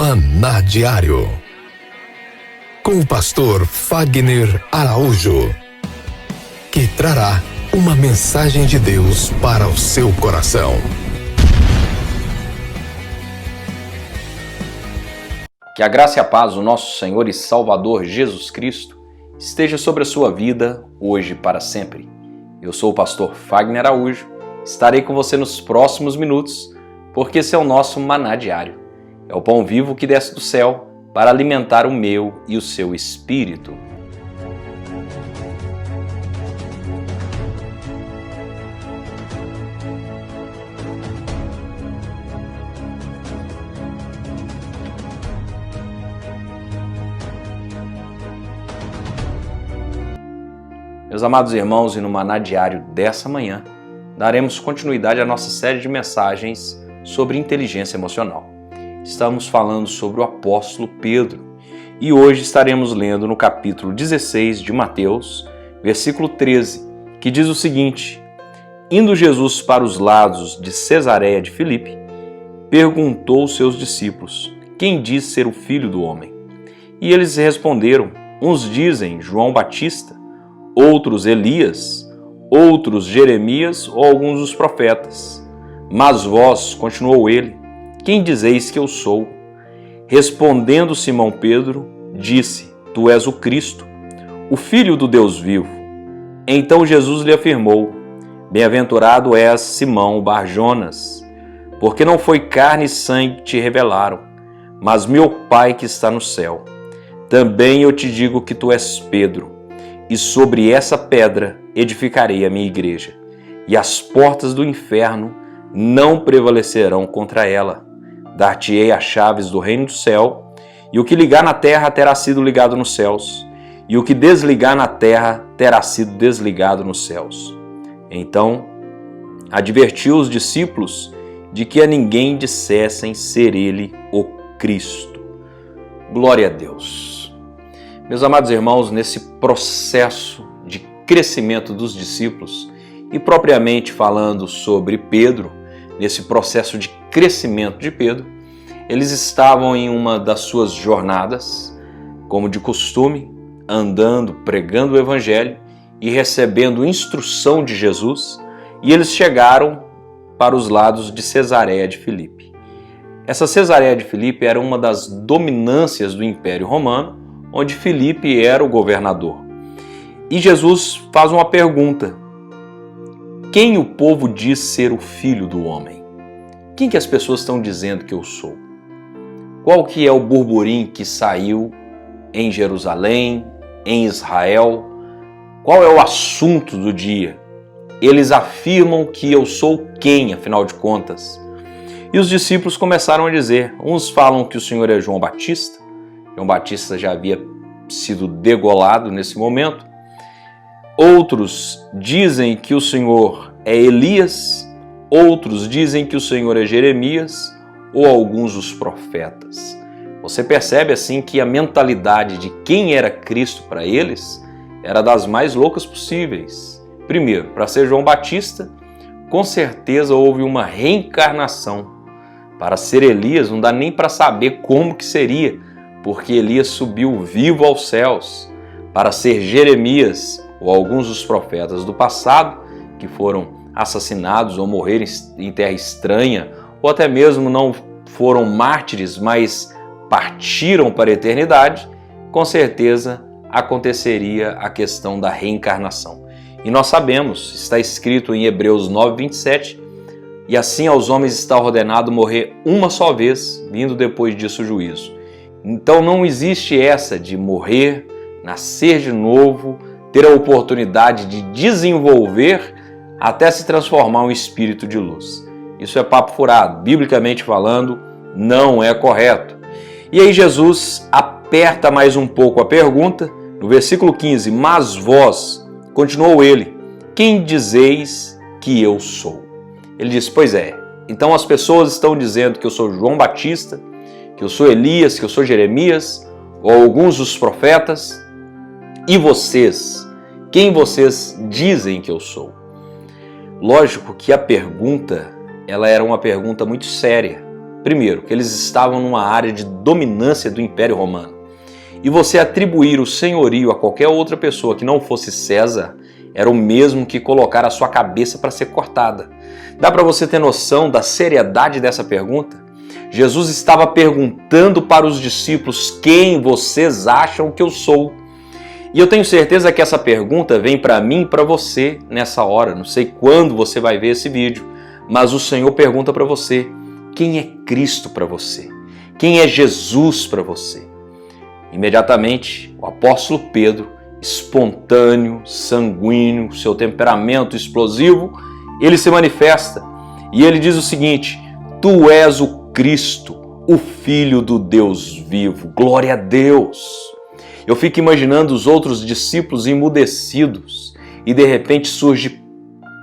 Maná Diário, com o pastor Fagner Araújo, que trará uma mensagem de Deus para o seu coração. Que a graça e a paz do nosso Senhor e Salvador Jesus Cristo esteja sobre a sua vida, hoje e para sempre. Eu sou o pastor Fagner Araújo, estarei com você nos próximos minutos, porque esse é o nosso Maná Diário. É o pão vivo que desce do céu para alimentar o meu e o seu espírito. Meus amados irmãos, e no Maná Diário dessa manhã, daremos continuidade à nossa série de mensagens sobre inteligência emocional. Estamos falando sobre o apóstolo Pedro e hoje estaremos lendo no capítulo 16 de Mateus, versículo 13, que diz o seguinte: Indo Jesus para os lados de Cesareia de Filipe, perguntou aos seus discípulos: Quem diz ser o Filho do Homem? E eles responderam: Uns dizem João Batista, outros Elias, outros Jeremias ou alguns dos profetas. Mas vós, continuou ele, quem dizeis que eu sou? Respondendo Simão Pedro, disse: Tu és o Cristo, o Filho do Deus vivo. Então Jesus lhe afirmou: Bem-aventurado és, Simão Bar-Jonas, porque não foi carne e sangue que te revelaram, mas meu Pai que está no céu. Também eu te digo que tu és Pedro, e sobre essa pedra edificarei a minha igreja, e as portas do inferno não prevalecerão contra ela. Dar-te-ei as chaves do reino do céu, e o que ligar na terra terá sido ligado nos céus, e o que desligar na terra terá sido desligado nos céus. Então, advertiu os discípulos de que a ninguém dissessem ser ele o Cristo. Glória a Deus. Meus amados irmãos, nesse processo de crescimento dos discípulos, e propriamente falando sobre Pedro, nesse processo de crescimento de Pedro, eles estavam em uma das suas jornadas, como de costume, andando, pregando o Evangelho e recebendo instrução de Jesus, e eles chegaram para os lados de Cesareia de Filipe. Essa Cesareia de Filipe era uma das dominâncias do Império Romano, onde Filipe era o governador. E Jesus faz uma pergunta: quem o povo diz ser o Filho do Homem? Quem que as pessoas estão dizendo que eu sou? Qual que é o burburinho que saiu em Jerusalém, em Israel? Qual é o assunto do dia? Eles afirmam que eu sou quem, afinal de contas? E os discípulos começaram a dizer, uns falam que o Senhor é João Batista, João Batista já havia sido degolado nesse momento. Outros dizem que o Senhor é Elias, outros dizem que o Senhor é Jeremias ou alguns dos profetas. Você percebe assim que a mentalidade de quem era Cristo para eles era das mais loucas possíveis. Primeiro, para ser João Batista, com certeza houve uma reencarnação. Para ser Elias, não dá nem para saber como que seria, porque Elias subiu vivo aos céus. Para ser Jeremias, ou alguns dos profetas do passado, que foram assassinados ou morreram em terra estranha, ou até mesmo não foram mártires, mas partiram para a eternidade, com certeza aconteceria a questão da reencarnação. E nós sabemos, está escrito em Hebreus 9:27, e assim aos homens está ordenado morrer uma só vez, vindo depois disso o juízo. Então não existe essa de morrer, nascer de novo, ter a oportunidade de desenvolver até se transformar em um espírito de luz. Isso é papo furado, biblicamente falando, não é correto. E aí Jesus aperta mais um pouco a pergunta, no versículo 15, mas vós, continuou ele, quem dizeis que eu sou? Ele diz, pois é, então as pessoas estão dizendo que eu sou João Batista, que eu sou Elias, que eu sou Jeremias, ou alguns dos profetas, e vocês, quem vocês dizem que eu sou? Lógico que a pergunta, ela era uma pergunta muito séria, Primeiro, que eles estavam numa área de dominância do Império Romano. E você atribuir o senhorio a qualquer outra pessoa que não fosse César era o mesmo que colocar a sua cabeça para ser cortada. Dá para você ter noção da seriedade dessa pergunta? Jesus estava perguntando para os discípulos: quem vocês acham que eu sou? E eu tenho certeza que essa pergunta vem para mim e para você nessa hora. Não sei quando você vai ver esse vídeo, mas o Senhor pergunta para você: quem é Cristo para você? Quem é Jesus para você? Imediatamente, o apóstolo Pedro, espontâneo, sanguíneo, seu temperamento explosivo, ele se manifesta e ele diz o seguinte: tu és o Cristo, o Filho do Deus vivo. Glória a Deus! Eu fico imaginando os outros discípulos emudecidos e de repente surge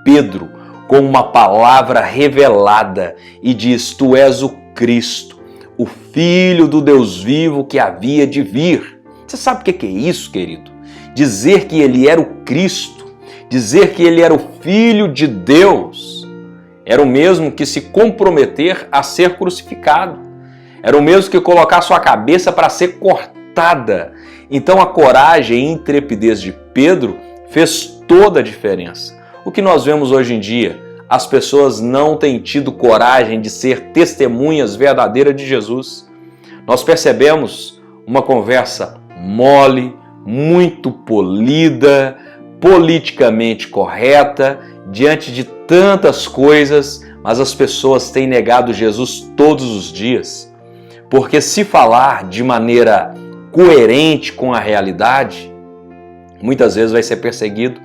Pedro com uma palavra revelada e diz: tu és o Cristo, o Filho do Deus vivo que havia de vir. Você sabe o que é isso, querido? Dizer que ele era o Cristo, dizer que ele era o Filho de Deus, era o mesmo que se comprometer a ser crucificado. Era o mesmo que colocar sua cabeça para ser cortada. Então a coragem e intrepidez de Pedro fez toda a diferença. O que nós vemos hoje em dia? As pessoas não têm tido coragem de ser testemunhas verdadeiras de Jesus. Nós percebemos uma conversa mole, muito polida, politicamente correta, diante de tantas coisas, mas as pessoas têm negado Jesus todos os dias. Porque se falar de maneira coerente com a realidade, muitas vezes vai ser perseguido.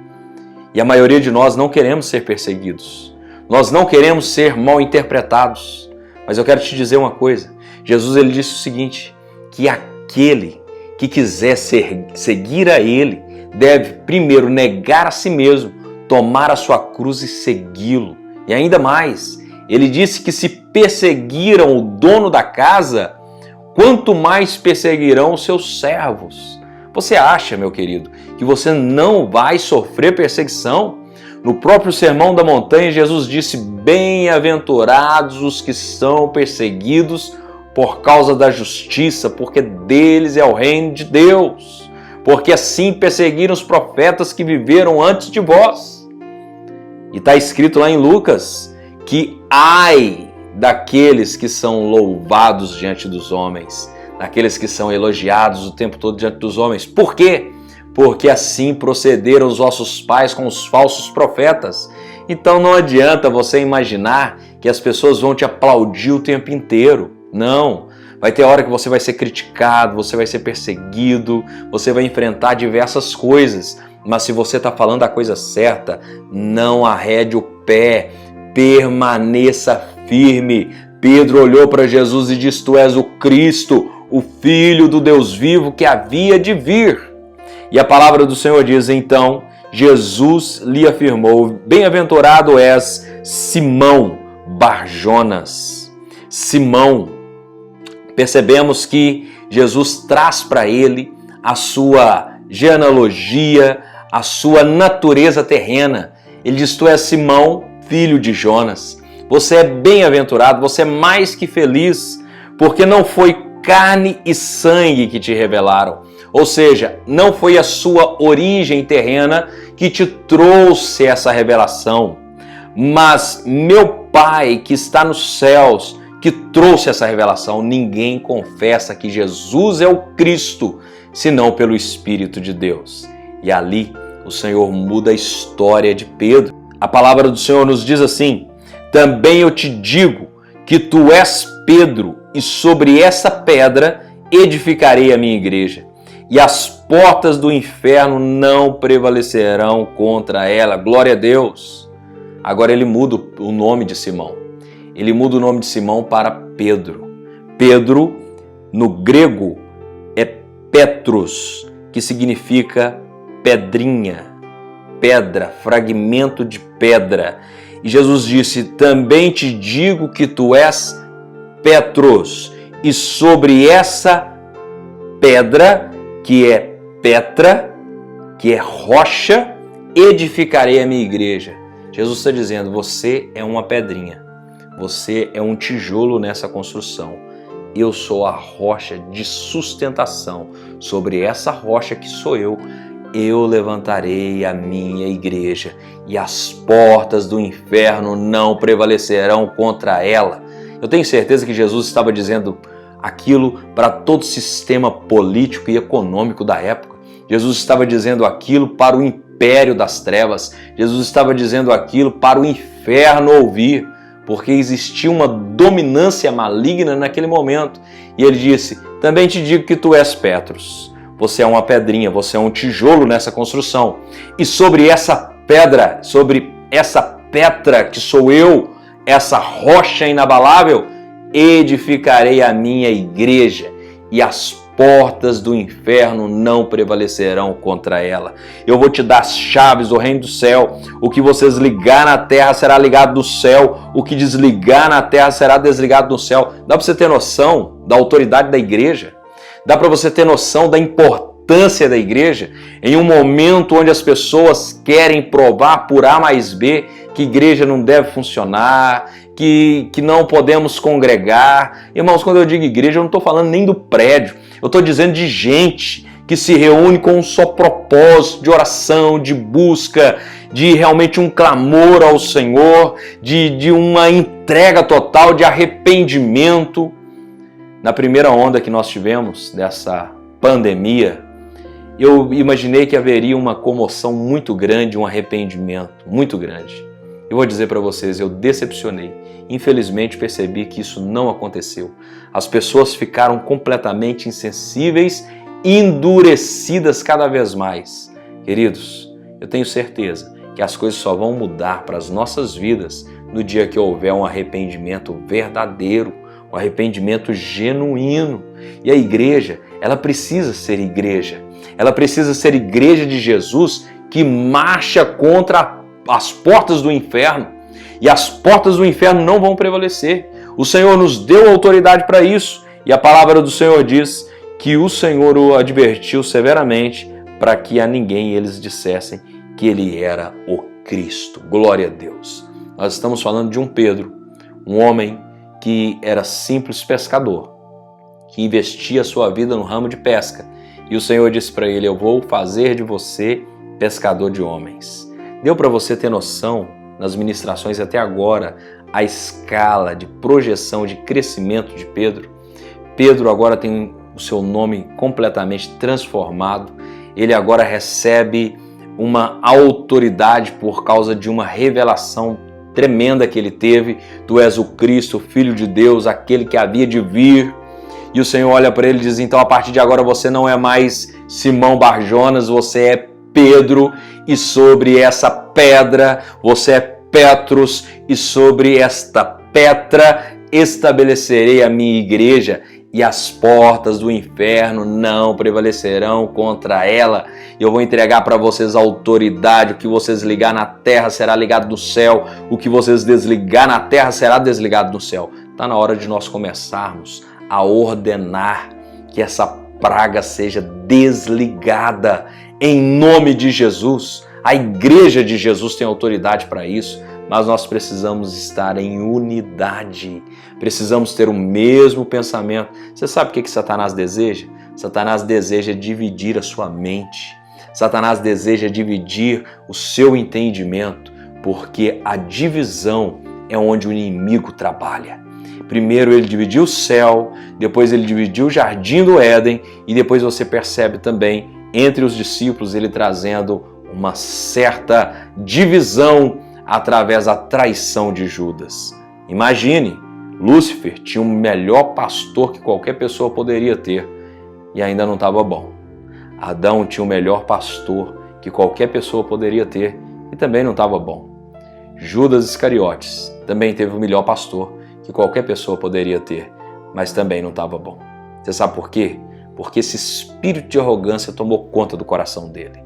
E a maioria de nós não queremos ser perseguidos. Nós não queremos ser mal interpretados. Mas eu quero te dizer uma coisa. Jesus ele disse o seguinte, que aquele que quiser seguir a ele deve primeiro negar a si mesmo, tomar a sua cruz e segui-lo. E ainda mais, ele disse que se perseguiram o dono da casa, quanto mais perseguirão os seus servos. Você acha, meu querido, que você não vai sofrer perseguição? No próprio Sermão da Montanha, Jesus disse: bem-aventurados os que são perseguidos por causa da justiça, porque deles é o reino de Deus. Porque assim perseguiram os profetas que viveram antes de vós. E está escrito lá em Lucas que ai daqueles que são louvados diante dos homens, daqueles que são elogiados o tempo todo diante dos homens. Por quê? Porque assim procederam os vossos pais com os falsos profetas. Então não adianta você imaginar que as pessoas vão te aplaudir o tempo inteiro. Não. Vai ter hora que você vai ser criticado, você vai ser perseguido, você vai enfrentar diversas coisas. Mas se você está falando a coisa certa, não arrede o pé, permaneça firme. Pedro olhou para Jesus e disse: tu és o Cristo, o Filho do Deus vivo que havia de vir. E a palavra do Senhor diz: então Jesus lhe afirmou: bem-aventurado és Simão Barjonas. Simão, percebemos que Jesus traz para ele a sua genealogia, a sua natureza terrena. Ele diz: tu és Simão, filho de Jonas. Você é bem-aventurado, você é mais que feliz, porque não foi carne e sangue que te revelaram. Ou seja, não foi a sua origem terrena que te trouxe essa revelação, mas meu Pai que está nos céus que trouxe essa revelação. Ninguém confessa que Jesus é o Cristo, senão pelo Espírito de Deus. E ali o Senhor muda a história de Pedro. A palavra do Senhor nos diz assim: também eu te digo que tu és Pedro, e sobre essa pedra edificarei a minha igreja, e as portas do inferno não prevalecerão contra ela. Glória a Deus! Agora ele muda o nome de Simão. Ele muda o nome de Simão para Pedro. Pedro, no grego, é Petros, que significa pedrinha, pedra, fragmento de pedra. E Jesus disse: também te digo que tu és Petros, e sobre essa pedra, que é Petra, que é rocha, edificarei a minha igreja. Jesus está dizendo: você é uma pedrinha. Você é um tijolo nessa construção. Eu sou a rocha de sustentação. Sobre essa rocha que sou eu levantarei a minha igreja, e as portas do inferno não prevalecerão contra ela. Eu tenho certeza que Jesus estava dizendo aquilo para todo o sistema político e econômico da época. Jesus estava dizendo aquilo para o império das trevas. Jesus estava dizendo aquilo para o inferno ouvir, porque existia uma dominância maligna naquele momento. E ele disse: também te digo que tu és Petros. Você é uma pedrinha, você é um tijolo nessa construção. E sobre essa pedra, sobre essa Petra que sou eu, essa rocha inabalável, edificarei a minha igreja, e as portas do inferno não prevalecerão contra ela. Eu vou te dar as chaves do reino do céu. O que vocês ligar na terra será ligado do céu. O que desligar na terra será desligado do céu. Dá para você ter noção da autoridade da igreja? Dá para você ter noção da importância da igreja? Em um momento onde as pessoas querem provar por A mais B que igreja não deve funcionar, que não podemos congregar. Irmãos, quando eu digo igreja, eu não estou falando nem do prédio. Eu estou dizendo de gente que se reúne com um só propósito de oração, de busca, de realmente um clamor ao Senhor, de uma entrega total, de arrependimento. Na primeira onda que nós tivemos dessa pandemia, eu imaginei que haveria uma comoção muito grande, um arrependimento muito grande. Eu vou dizer para vocês, eu decepcionei. Infelizmente percebi que isso não aconteceu. As pessoas ficaram completamente insensíveis, endurecidas cada vez mais. Queridos, eu tenho certeza que as coisas só vão mudar para as nossas vidas no dia que houver um arrependimento verdadeiro, um arrependimento genuíno. E a igreja, ela precisa ser igreja. Ela precisa ser igreja de Jesus que marcha contra as portas do inferno. E as portas do inferno não vão prevalecer. O Senhor nos deu autoridade para isso. E a palavra do Senhor diz que o Senhor o advertiu severamente para que a ninguém eles dissessem que ele era o Cristo. Glória a Deus. Nós estamos falando de um Pedro, um homem que era simples pescador, que investia a sua vida no ramo de pesca. E o Senhor disse para ele: eu vou fazer de você pescador de homens. Deu para você ter noção, nas ministrações até agora, a escala de projeção, de crescimento de Pedro? Pedro agora tem o seu nome completamente transformado. Ele agora recebe uma autoridade por causa de uma revelação tremenda que ele teve. Tu és o Cristo, o Filho de Deus, aquele que havia de vir. E o Senhor olha para ele e diz: então a partir de agora você não é mais Simão Barjonas, você é Pedro, e sobre essa pedra você é Petros, e sobre esta Petra estabelecerei a minha igreja, e as portas do inferno não prevalecerão contra ela. Eu vou entregar para vocês a autoridade. O que vocês ligar na terra será ligado no céu. O que vocês desligar na terra será desligado no céu. Está na hora de nós começarmos a ordenar que essa praga seja desligada em nome de Jesus. A igreja de Jesus tem autoridade para isso. Mas nós precisamos estar em unidade, precisamos ter o mesmo pensamento. Você sabe o que Satanás deseja? Satanás deseja dividir a sua mente, Satanás deseja dividir o seu entendimento, porque a divisão é onde o inimigo trabalha. Primeiro ele dividiu o céu, depois ele dividiu o jardim do Éden, e depois você percebe também entre os discípulos ele trazendo uma certa divisão através da traição de Judas. Imagine, Lúcifer tinha o melhor pastor que qualquer pessoa poderia ter e ainda não estava bom. Adão tinha o melhor pastor que qualquer pessoa poderia ter e também não estava bom. Judas Iscariotes também teve o melhor pastor que qualquer pessoa poderia ter, mas também não estava bom. Você sabe por quê? Porque esse espírito de arrogância tomou conta do coração dele.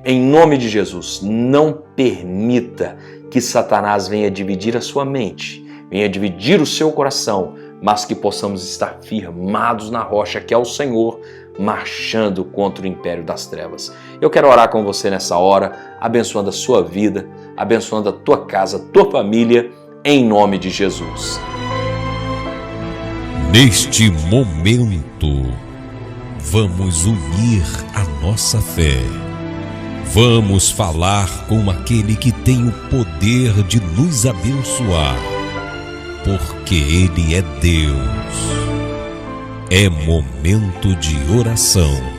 Em nome de Jesus, não permita que Satanás venha dividir a sua mente, venha dividir o seu coração, mas que possamos estar firmados na rocha que é o Senhor, marchando contra o império das trevas. Eu quero orar com você nessa hora, abençoando a sua vida, abençoando a tua casa, a tua família, em nome de Jesus. Neste momento, vamos unir a nossa fé. Vamos falar com aquele que tem o poder de nos abençoar, porque Ele é Deus. É momento de oração.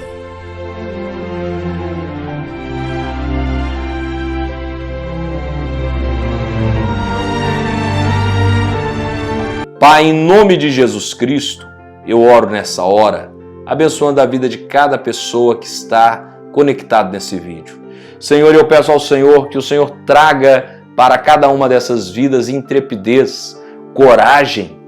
Pai, em nome de Jesus Cristo, eu oro nessa hora, abençoando a vida de cada pessoa que está conectado nesse vídeo. Senhor, eu peço ao Senhor que o Senhor traga para cada uma dessas vidas intrepidez, coragem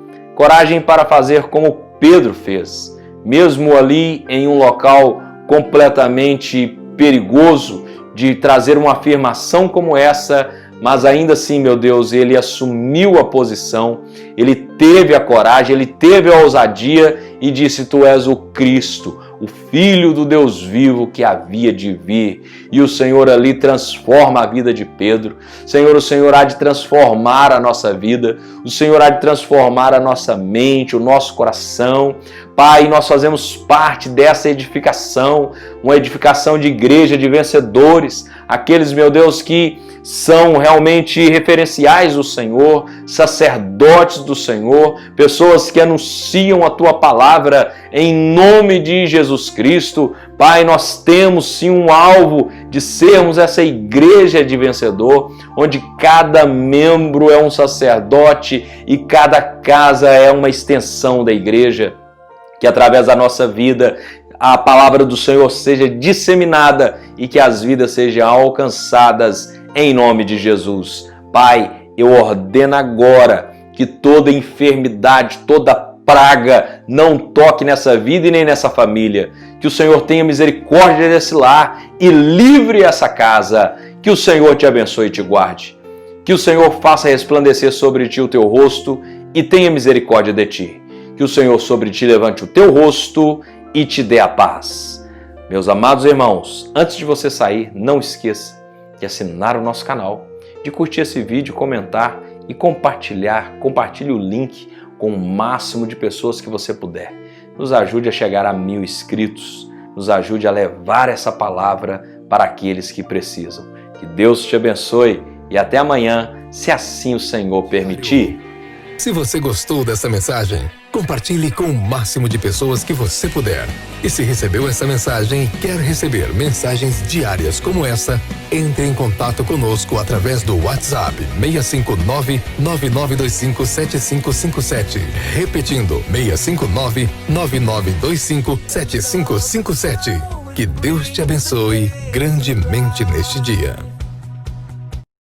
para fazer como Pedro fez, mesmo ali em um local completamente perigoso, de trazer uma afirmação como essa, mas ainda assim, meu Deus, ele assumiu a posição, ele teve a coragem, ele teve a ousadia e disse: Tu és o Cristo, o Filho do Deus vivo que havia de vir. E o Senhor ali transforma a vida de Pedro. Senhor, o Senhor há de transformar a nossa vida, o Senhor há de transformar a nossa mente, o nosso coração. Pai, nós fazemos parte dessa edificação, uma edificação de igreja, de vencedores, aqueles, meu Deus, que são realmente referenciais do Senhor, sacerdotes do Senhor, pessoas que anunciam a Tua palavra em nome de Jesus Cristo. Pai, nós temos sim um alvo de sermos essa igreja de vencedor, onde cada membro é um sacerdote e cada casa é uma extensão da igreja. Que através da nossa vida a palavra do Senhor seja disseminada e que as vidas sejam alcançadas em nome de Jesus. Pai, eu ordeno agora que toda enfermidade, toda praga não toque nessa vida e nem nessa família. Que o Senhor tenha misericórdia desse lar e livre essa casa. Que o Senhor te abençoe e te guarde. Que o Senhor faça resplandecer sobre ti o teu rosto e tenha misericórdia de ti. Que o Senhor sobre ti levante o teu rosto e te dê a paz. Meus amados irmãos, antes de você sair, não esqueça de assinar o nosso canal, de curtir esse vídeo, comentar e compartilhar. Compartilhe o link com o máximo de pessoas que você puder. Nos ajude a chegar a 1000 inscritos. Nos ajude a levar essa palavra para aqueles que precisam. Que Deus te abençoe e até amanhã, se assim o Senhor permitir. Se você gostou dessa mensagem, compartilhe com o máximo de pessoas que você puder. E se recebeu essa mensagem e quer receber mensagens diárias como essa, entre em contato conosco através do WhatsApp 659-9925-7557. Repetindo, 659-9925-7557. Que Deus te abençoe grandemente neste dia.